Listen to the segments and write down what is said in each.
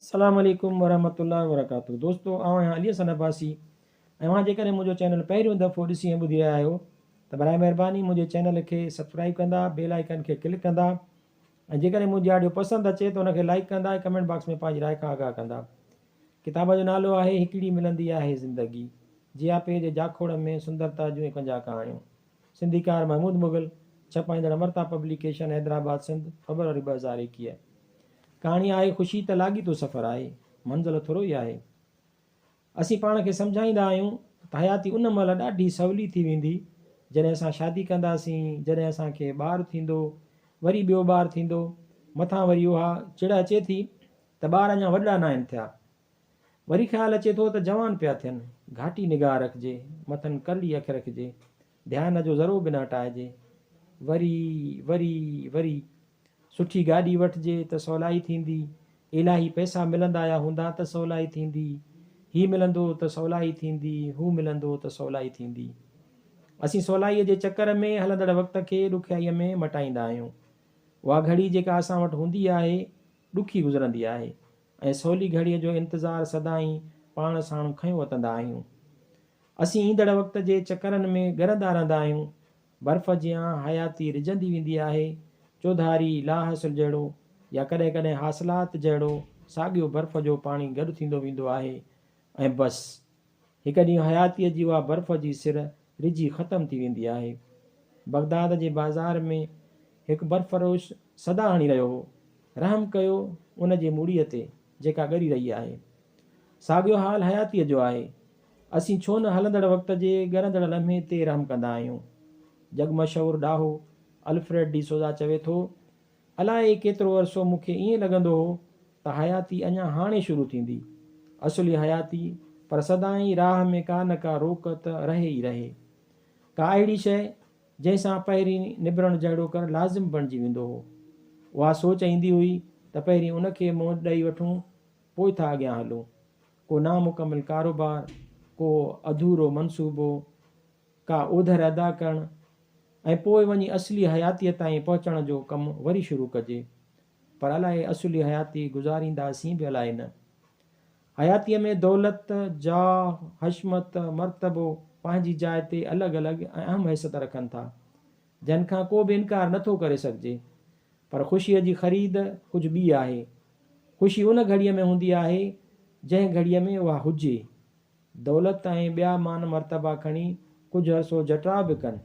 अस्सलाम वालेकुम वरहमतुल्लाहि वबरकातुहू। दोस्तों आउं आहियां अली हसन अब्बासी ऐं मां जेकॾहिं मुंहिंजो चैनल पहिरियों दफ़ो ॾिसी ऐं ॿुधी रहिया आहियो त बराए महिरबानी मुंहिंजे चैनल खे सब्सक्राइब कंदा, बेल आइकन खे क्लिक कंदा ऐं जेकॾहिं मुंहिंजी ऑडियो पसंदि अचे त उनखे लाइक कंदा ऐं कमेंट बॉक्स में पंहिंजी राय खां आगाह कंदा। किताब जो नालो आहे हिकिड़ी मिलंदी आहे ज़िंदगी, जिया पे जे जाखोड़ में सुंदरता जूं 51 कहाणियूं। सिंधीकार महमूद मुग़ल, छपाईंदड़ अमरता पब्लिकेशन, हैदराबाद सिंध, फेबरवरी 2021। कहाणी आहे ख़ुशी त लाॻीतो सफ़र आहे, मंज़िल थोरो ई आहे। असीं पाण खे सम्झाईंदा आहियूं त हयाती उन महिल ॾाढी सवली थी वेंदी जॾहिं असां शादी कंदासीं, जॾहिं असांखे ॿारु थींदो, वरी ॿियो ॿारु थींदो, मथां वरी उहा चिड़ अचे थी त ॿार अञा वॾा न आहिनि थिया। वरी ख़्यालु अचे थो त जवान पिया थियनि, घाटी निगाह रखिजे, मथनि करड़ी अखि रखिजे, ध्यान जो ज़रो बि न हटाइजे। वरी वरी वरी सुठी गाॾी वठिजे त सवलाई थींदी, इलाही पैसा मिलंदा या हूंदा त सवलाई थींदी, हीउ मिलंदो त सवलाई थींदी, हू मिलंदो त सवलाई थींदी। असीं सवलाईअ जे चकर में हलंदड़ वक़्त खे ॾुखियाईअ में मटाईंदा आहियूं। उहा घड़ी जेका असां वटि हूंदी आहे ॾुखी गुज़रंदी आहे ऐं सवली घड़ीअ जो इंतज़ारु सदाईं पाण साण खयो वतंदा आहियूं। असीं ईंदड़ वक़्त जे चकरनि में ॻरंदा रहंदा आहियूं। बर्फ़ जियां हयाती रिझंदी वेंदी आहे, चौधारी लाहसल जहिड़ो या कॾहिं कॾहिं हासिलात जहिड़ो साॻियो बर्फ़ जो पाणी गॾु थींदो वेंदो आहे ऐं बसि हिकु ॾींहुं हयातीअ जी उहा बर्फ़ जी सिर रिझी ख़तमु थी वेंदी आहे। बगदाद जे बाज़ार में हिकु बर्फ़रोश सदा हणी रहियो हो, रहम कयो उन जे मूड़ीअ ते जेका ॻरी रही आहे। साॻियो हाल हयातीअ जो आहे। असीं छो न हलंदड़ वक़्त जे ॻरंदड़ लम्हे ते रहम कंदा आहियूं। जगमशहूर ॾाहो अल्फ्रेड डी सोजा चवे थो, अलाए केतिरो अरसो मूंखे ईअं लॻंदो हो त हयाती अञा हाणे शुरू थींदी, असुली हयाती, पर सदाईं राह में का न का रोक त रहे ई रहे। का अहिड़ी शइ जंहिंसां पहिरीं निबरणु जहिड़ो कर लाज़िम बणिजी वेंदो हो। उहा सोच ईंदी हुई त पहिरीं उनखे मोॾ ॾेई वठूं, पोइ था अॻियां हलूं। को नामुकमिल कारोबार, को अधूरो मनसूबो, का ओधर अदा करणु ऐं पोइ वञी असली हयातीअ ताईं पहुचण जो कमु वरी शुरू कजे। पर अलाए असुली हयाती गुज़ारींदासीं बि अलाए न। हयातीअ में दौलत, जाह, हशमत, मर्तबो पंहिंजी जाइ ते अलॻि अलॻि ऐं अहम हैसियत रखनि था, जिन खां को बि इनकार नथो करे सघिजे। पर ख़ुशीअ जी ख़रीद कुझु ॿी आहे। ख़ुशी उन घड़ीअ में हूंदी आहे जंहिं घड़ीअ में उहा हुजे। दौलत ऐं ॿिया मान मर्तबा खणी कुझु अरसो जटरा बि कनि,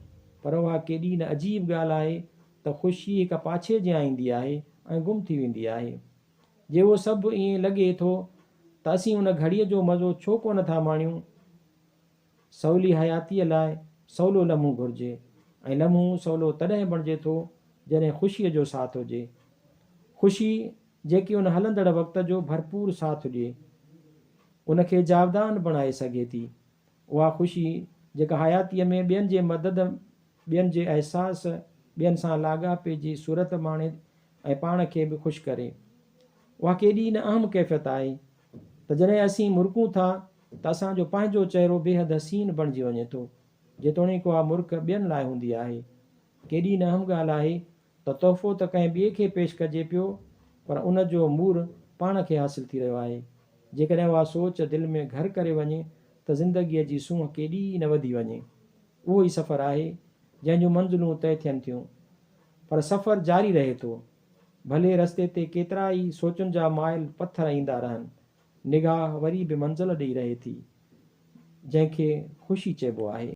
पर उहा केॾी न अजीब ॻाल्हि आहे त ख़ुशी हिकु पाछे जियां ईंदी आहे ऐं गुम थी वेंदी आहे। जे उहो सभु ईअं लॻे थो त असीं उन घड़ीअ जो मज़ो छो कोन था माणियूं। सवली हयातीअ लाइ सवलो लम्हो घुरिजे ऐं लम्हो सवलो तॾहिं बणिजे थो जॾहिं ख़ुशीअ जो साथ हुजे। ख़ुशी जेकी उन हलंदड़ वक़्त जो भरपूर साथ ॾिए, उनखे जावदान बणाए सघे थी। उहा ख़ुशी जेका हयातीअ में ॿियनि जे मदद, ॿियनि जे अहसास, ॿियनि सां लाॻापे जी सूरत माणे ऐं पाण खे बि ख़ुशि करे। उहा केॾी न अहम कैफ़ियत आहे त जॾहिं असीं मुर्कूं था त असांजो पंहिंजो चहिरो बेहदि हसीन बणिजी वञे थो, जेतोणीकि उहा मुर्क ॿियनि लाइ हूंदी आहे। केॾी न अहम ॻाल्हि आहे त तोहफ़ो त कंहिं ॿिए खे पेश कजे पियो, पर उन जो मूर पाण खे हासिलु थी रहियो आहे। जेकॾहिं उहा सोच दिलि में घर करे वञे त ज़िंदगीअ जी सूंहं केॾी न वधी वञे। उहो ई सफ़रु आहे जंहिंजूं मंज़िलूं तइ थियनि थियूं, पर सफ़रु जारी रहे थो। भले रस्ते ते केतिरा ई सोचुनि जा माइल पथर ईंदा रहनि, निगाह वरी बि मंज़िल ॾेई रहे थी, जंहिंखे ख़ुशी चइबो आहे।